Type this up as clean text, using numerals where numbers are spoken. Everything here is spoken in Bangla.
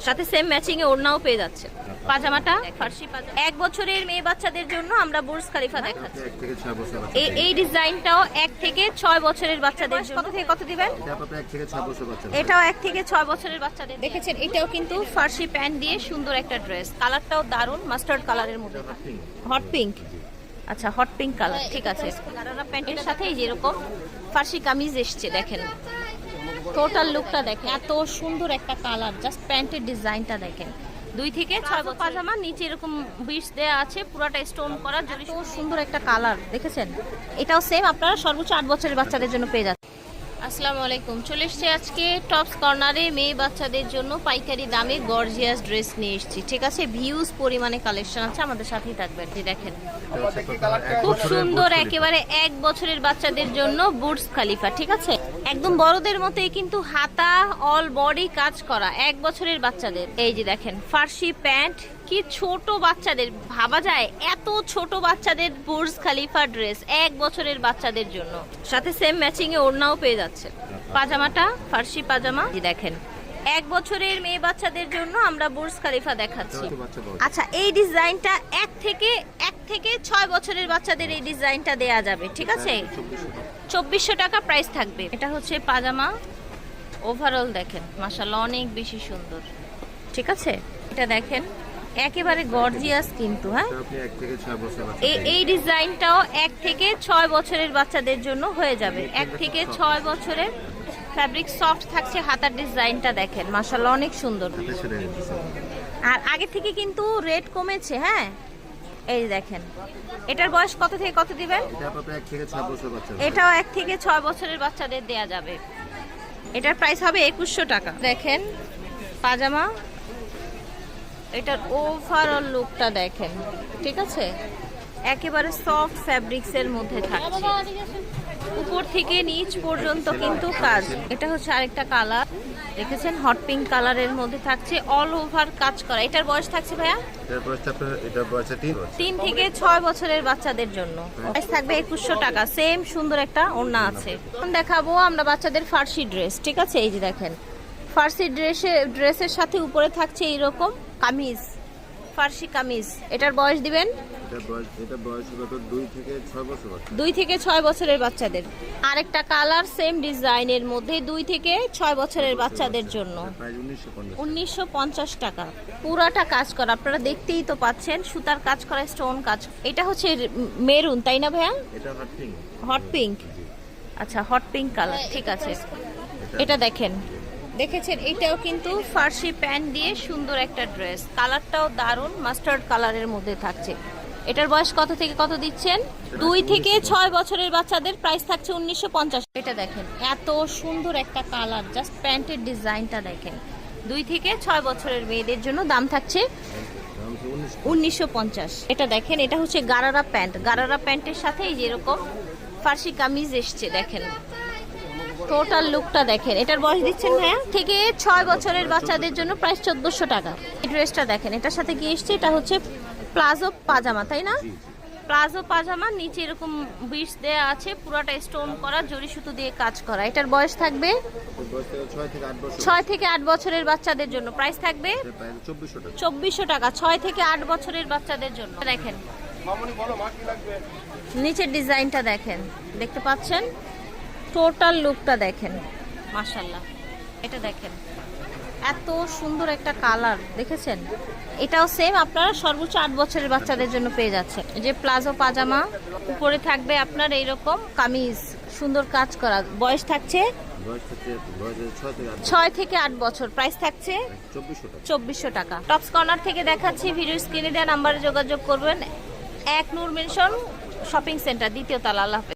সাথে সেম ম্যাচিং এ ওড়নাও পেয়ে যাচ্ছে। পাজামাটা ফার্সি পাজামা 1 বছরের মেয়ে বাচ্চাদের জন্য আমরা বুর্জ খলিফা দেখাচ্ছি। এই ডিজাইনটাও 1 থেকে 6 বছরের বাচ্চাদের জন্য। কত থেকে কত দিবেন? এটাও 1 থেকে 6 বছরের বাচ্চাদের। দেখেছেন এটাও কিন্তু ফার্সি প্যান্ট দিয়ে সুন্দর একটা ড্রেস, কালারটাও দারুন, মাস্টার্ড কালারের মধ্যে, হট পিঙ্ক। আচ্ছা হট পিঙ্ক কালার, ঠিক আছে। গারারা প্যান্টের সাথে যেরকম ফার্সি কামিজ এসছে, দেখেন টোটাল লুকটা দেখেন, এত সুন্দর একটা কালার, জাস্ট প্যান্টের ডিজাইনটা দেখেন। 2 থেকে 6 বছর পাজামা, নিচে এরকম বিটস দেয়া আছে, পুরোটা স্টোন করা, জরি সুন্দর একটা কালার, দেখেছেন। এটাও সেম আপনারা সর্বোচ্চ 8 বছরের বাচ্চাদের জন্য পেয়ে যাচ্ছেন। আসসালামু আলাইকুম, চলে এসেছি আজকে টপস কর্নারে মেয়ে বাচ্চাদের জন্য পাইকারি দামে গর্জিয়াস ড্রেস নিয়ে এসেছি, ঠিক আছে। ভিউজ পরিমাণে কালেকশন আছে, আমাদের সাথেই থাকবেন। দেখেন খুব সুন্দর, একেবারে 1 বছরের বাচ্চাদের জন্য বুর্জ খলিফা, ঠিক আছে। একদম বড়দের মতোই কিন্তু হাতা অল বডি কাজ করা, 1 বছরের বাচ্চাদের। এই যে দেখেন ফার্সি প্যান্ট, কি ছোট বাচ্চাদের, ভাবা যায় এত ছোট বাচ্চাদের বুর্জ খলিফা ড্রেস 1 বছরের বাচ্চাদের জন্য, সাথে সেম ম্যাচিং এ ওড়নাও পেয়ে যাচ্ছে। পাজামাটা ফার্সি পাজামা, দেখেন 1 বছরের মেয়ে বাচ্চাদের জন্য আমরা বুর্জ খলিফা দেখাচ্ছি। আচ্ছা এই ডিজাইনটা 1 থেকে 6 বছরের বাচ্চাদের এই ডিজাইনটা দেয়া যাবে, ঠিক আছে। 2400 টাকা প্রাইস থাকবে। এটা হচ্ছে পাজামা, ওভারঅল দেখেন মাশাআল্লাহ অনেক বেশি সুন্দর, ঠিক আছে। এটা দেখেন একেবারে গর্জিয়াস কিন্তু, হ্যাঁ। এই ডিজাইনটাও 1 থেকে 6 বছরের বাচ্চাদের জন্য হয়ে যাবে। 1 থেকে 6 বছরের, ফ্যাব্রিক সফট থাকছে, হাতার ডিজাইনটা দেখেন মাশাআল্লাহ অনেক সুন্দর। আর আগে থেকে কিন্তু রেট কমেছে, হ্যাঁ। এই দেখেন এটার বয়স কত থেকে কত দিবেন? এটাও 1 থেকে 6 বছরের বাচ্চাদের দেয়া যাবে। এটার প্রাইস হবে 2100 টাকা। দেখেন পাজামা, এটার ওভারঅল লুকটা দেখেন, ঠিক আছে। একেবারে সফট ফ্যাব্রিক্স এর মধ্যে থাকছে, উপর থেকে নিচ পর্যন্ত কিন্তু কাজ। এটা হচ্ছে আরেকটা কালার, দেখেছেন হট পিঙ্ক কালারের মধ্যে থাকছে, অল ওভার কাজ করা। এটার বয়স থাকছে ভাইয়া? এটার বয়স 3 থেকে 6 বছরের বাচ্চাদের জন্য। প্রাইস থাকবে 2100 টাকা। সেম সুন্দর একটা ওড়না আছে। এখন দেখাবো আমরা বাচ্চাদের ফার্সি ড্রেস, ঠিক আছে। এই যে দেখেন ফার্সি ড্রেসের সাথে উপরে থাকছে এইরকম কামিজ, ফার্সি কামিজ। এটার বয়স দিবেন? এটা বয়স হলো 2 থেকে 6 বছরের বাচ্চাদের। আরেকটা কালার সেম ডিজাইনের মধ্যে 2 থেকে 6 বছরের বাচ্চাদের জন্য 1950 টাকা। পুরাটা কাজ করা, আপনারা দেখতেই তো পাচ্ছেন, সুতার কাজ করা, স্টোন কাজ। এটা হচ্ছে মেরুন, তাই না ভাইয়া? এটা হট পিঙ্ক। আচ্ছা হট পিঙ্ক কালার, ঠিক আছে। এটা দেখেন, দেখেছেন এটাও কিন্তু ফার্সি প্যান্ট দিয়ে সুন্দর একটা ড্রেস, কালারটাও দারুন, মাস্টার্ড কালারের মধ্যে থাকছে। এটার বয়স কত থেকে কত দিচ্ছেন? 2 থেকে 6 বছরের বাচ্চাদের প্রাইস থাকছে 1950। এটা দেখেন এত সুন্দর একটা কালার, জাস্ট প্যান্টের ডিজাইনটা দেখেন। 2 থেকে 6 বছরের মেয়েদের জন্য দাম থাকছে 1950। এটা দেখেন এটা হচ্ছে গারারা প্যান্ট, গারারা প্যান্টের সাথে যেরকম ফার্সি কামিজ এসছে, দেখেন টোটাল লুকটা দেখেন। এটার বয়স দিচ্ছেন ভাইয়া? থেকে 6 বছরের বাচ্চাদের জন্য প্রাইস 1400 টাকা। এই ড্রেসটা দেখেন, এটার সাথে কি এসছে, এটা হচ্ছে প্লাজো পাজামা, তাই না? প্লাজো পাজামা, নিচে এরকম বিটস দেয়া আছে, পুরোটা স্টোন করা, জরি সুতো দিয়ে কাজ করা। এটার বয়স থাকবে 6 থেকে 8 বছরের বাচ্চাদের জন্য। প্রাইস থাকবে 2400 টাকা। 6 থেকে 8 বছরের বাচ্চাদের জন্য। দেখেন নিচের ডিজাইনটা দেখেন, দেখতে পাচ্ছেন, টোটাল লুকটা দেখেন মাশাআল্লাহ। এটা দেখেন এত সুন্দর একটা কালার, দেখেছেন। এটাও সেম আপনারা সর্বোচ্চ 8 বছরের বাচ্চাদের জন্য পেয়ে যাচ্ছে। যে প্লাজো পাজামা, উপরে থাকবে আপনার এইরকম কামিজ, সুন্দর কাজ করা। বয়স থাকছে 6 থেকে 8 বছর। প্রাইস থাকছে 2400 টাকা। টপস কর্নার থেকে দেখাচ্ছি, ভিডিও স্ক্রিনে দেওয়া নাম্বারে যোগাযোগ করবেন। 1 নূর মেনশন শপিং সেন্টার, 2য় তলা। আল্লাহ হাফেজ।